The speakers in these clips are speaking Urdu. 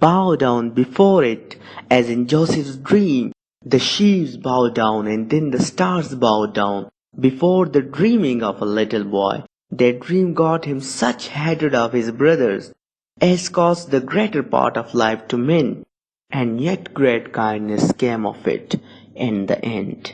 bow down before it, as in Joseph's dream. The sheaves bow down and then the stars bow down before the dreaming of a little boy. That dream got him such hatred of his brothers as caused the greater part of life to men, and yet great kindness came of it in the end.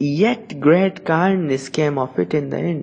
yet great kindness came of it in the end,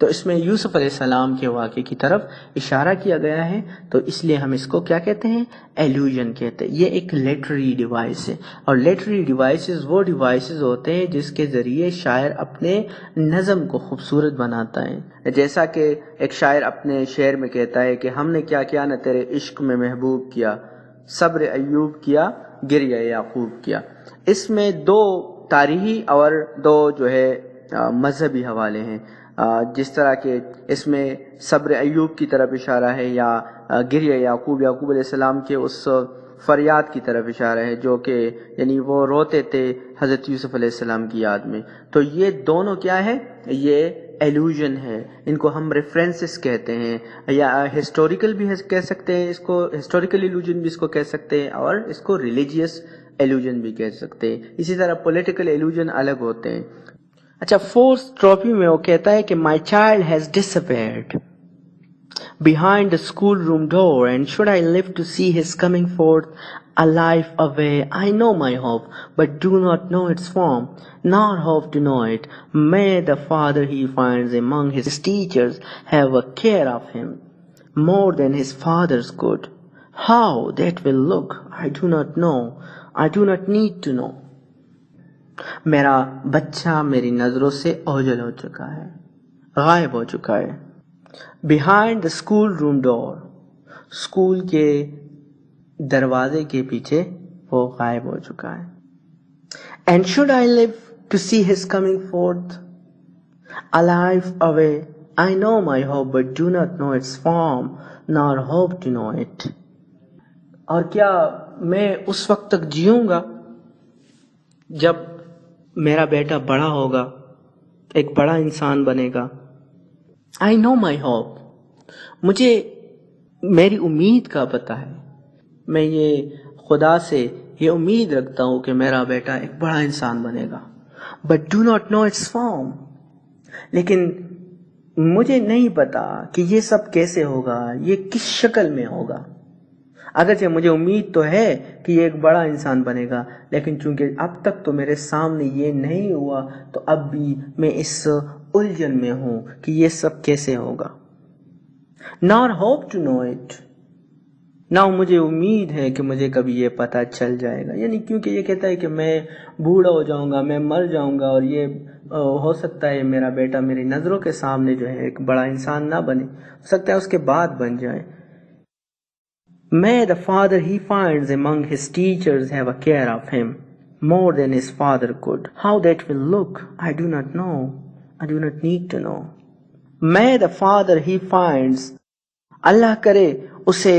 تو اس میں یوسف علیہ السلام کے واقعے کی طرف اشارہ کیا گیا ہے، تو اس لیے ہم اس کو کیا کہتے ہیں؟ ایلوژن کہتے ہیں۔ یہ ایک لیٹری ڈیوائس ہے، اور لیٹری ڈیوائسز وہ ڈیوائسز ہوتے ہیں جس کے ذریعے شاعر اپنے نظم کو خوبصورت بناتا ہے۔ جیسا کہ ایک شاعر اپنے شعر میں کہتا ہے کہ ہم نے کیا کیا نہ تیرے عشق میں محبوب کیا، صبر ایوب کیا، گریہ یعقوب کیا۔ اس میں دو تاریخی اور دو جو ہے مذہبی حوالے ہیں، جس طرح کہ اس میں صبر ایوب کی طرف اشارہ ہے، یا گریہ یعقوب علیہ السلام کے اس فریاد کی طرف اشارہ ہے، جو کہ یعنی وہ روتے تھے حضرت یوسف علیہ السلام کی یاد میں۔ تو یہ دونوں کیا ہے؟ یہ ایلوژن ہے، ان کو ہم ریفرنسز کہتے ہیں، یا ہسٹوریکل بھی کہہ سکتے ہیں، اس کو ہسٹوریکل ایلوژن بھی اس کو کہہ سکتے ہیں، اور اس کو ریلیجیس ایلوژن بھی کہہ سکتے ہیں۔ اسی طرح پولیٹیکل ایلوژن الگ ہوتے ہیں۔ اچھا، فورتھ ٹراپی میں وہ کہتا ہے کہ my child has despaired behind the schoolroom door, and should I live to see his coming forth alive away? I know my hope, but do not know its form, nor hope to know it. May the father he finds among his teachers have a care of him, more than his fathers could. How that will look, I do not know. I do not need to know. میرا بچہ میری نظروں سے اوجھل ہو چکا ہے، غائب ہو چکا ہے۔ Behind the school room door, school کے دروازے کے پیچھے وہ غائب ہو چکا ہے۔ And should I live to see his coming forth alive away, I know my hope but do not know its form, nor hope to know it. اور کیا میں اس وقت تک جیوں گا جب میرا بیٹا بڑا ہوگا، ایک بڑا انسان بنے گا؟ I know my hope، مجھے میری امید کا پتہ ہے، میں یہ خدا سے یہ امید رکھتا ہوں کہ میرا بیٹا ایک بڑا انسان بنے گا۔ But do not know its form، لیکن مجھے نہیں پتا کہ یہ سب کیسے ہوگا، یہ کس شکل میں ہوگا۔ اگرچہ مجھے امید تو ہے کہ یہ ایک بڑا انسان بنے گا، لیکن چونکہ اب تک تو میرے سامنے یہ نہیں ہوا، تو اب بھی میں اس الجھن میں ہوں کہ یہ سب کیسے ہوگا۔ Nor hope to know it، نہ مجھے امید ہے کہ مجھے کبھی یہ پتہ چل جائے گا، یعنی کیونکہ یہ کہتا ہے کہ میں بوڑھا ہو جاؤں گا، میں مر جاؤں گا، اور یہ ہو سکتا ہے میرا بیٹا میری نظروں کے سامنے جو ہے ایک بڑا انسان نہ بنے، ہو سکتا ہے اس کے بعد بن جائے۔ May the father he finds among his teachers have a care of him, more than his father could. How that will look, I do not know. I do not need to know. May the father he finds، اللہ کرے اسے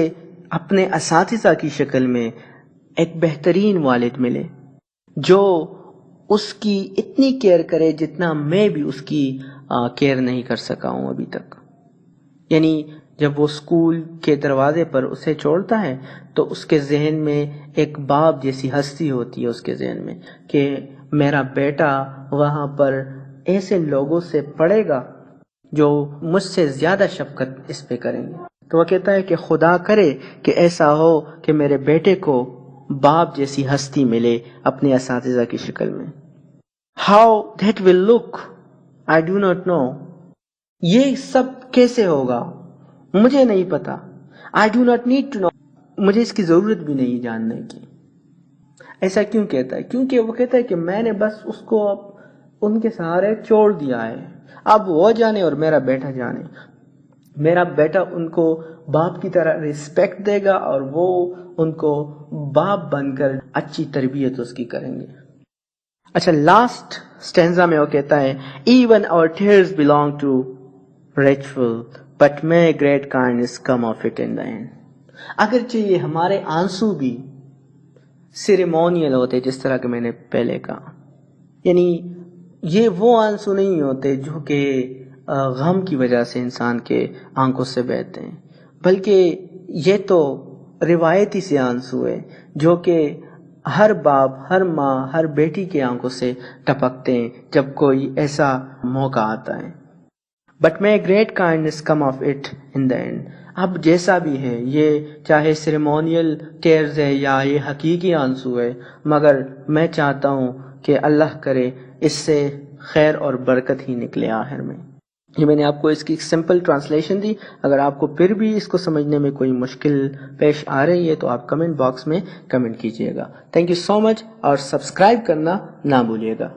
اپنے اساتذہ کی شکل میں ایک بہترین والد ملے، جو اس کی اتنی کیئر کرے جتنا میں بھی اس کی کیئر نہیں کر سکا ہوں ابھی تک۔ یعنی جب وہ اسکول کے دروازے پر اسے چھوڑتا ہے تو اس کے ذہن میں ایک باپ جیسی ہستی ہوتی ہے اس کے ذہن میں کہ میرا بیٹا وہاں پر ایسے لوگوں سے پڑھے گا جو مجھ سے زیادہ شفقت اس پہ کریں گے۔ تو وہ کہتا ہے کہ خدا کرے کہ ایسا ہو کہ میرے بیٹے کو باپ جیسی ہستی ملے اپنے اساتذہ کی شکل میں۔ How that will look, I do not know، یہ سب کیسے ہوگا مجھے نہیں پتا۔ I do not need to know، مجھے اس کی ضرورت بھی نہیں جاننے کی۔ ایسا کیوں کہتا ہے؟ کیونکہ وہ کہتا ہے کہ میں نے بس اس کو اب ان کے سہارے چھوڑ دیا ہے، اب وہ جانے اور میرا بیٹا جانے۔ میرا بیٹا ان کو باپ کی طرح ریسپیکٹ دے گا، اور وہ ان کو باپ بن کر اچھی تربیت اس کی کریں گے۔ اچھا، لاسٹ سٹینزا میں وہ کہتا ہے even our tears belong to ritual, but may great kindness come of it in the end۔ اگرچہ یہ ہمارے آنسو بھی سیریمونیل ہوتے، جس طرح کہ میں نے پہلے کہا، یعنی یہ وہ آنسو نہیں ہوتے جو کہ غم کی وجہ سے انسان کے آنکھوں سے بہتے ہیں، بلکہ یہ تو روایتی سے آنسو ہے جو کہ ہر باپ، ہر ماں، ہر بیٹی کے آنکھوں سے ٹپکتے ہیں جب کوئی ایسا موقع آتا ہے۔ But may great kindness come of it in the end۔ اب جیسا بھی ہے، یہ چاہے سیریمونیل ٹیئرز ہے یا یہ حقیقی آنسو ہے، مگر میں چاہتا ہوں کہ اللہ کرے اس سے خیر اور برکت ہی نکلے آخر میں۔ یہ میں نے آپ کو اس کی سمپل ٹرانسلیشن دی. اگر آپ کو پھر بھی اس کو سمجھنے میں کوئی مشکل پیش آ رہی ہے تو آپ کمنٹ باکس میں کمنٹ کیجیے گا. تھینک یو سو مچ، اور سبسکرائب کرنا نہ بھولیے گا.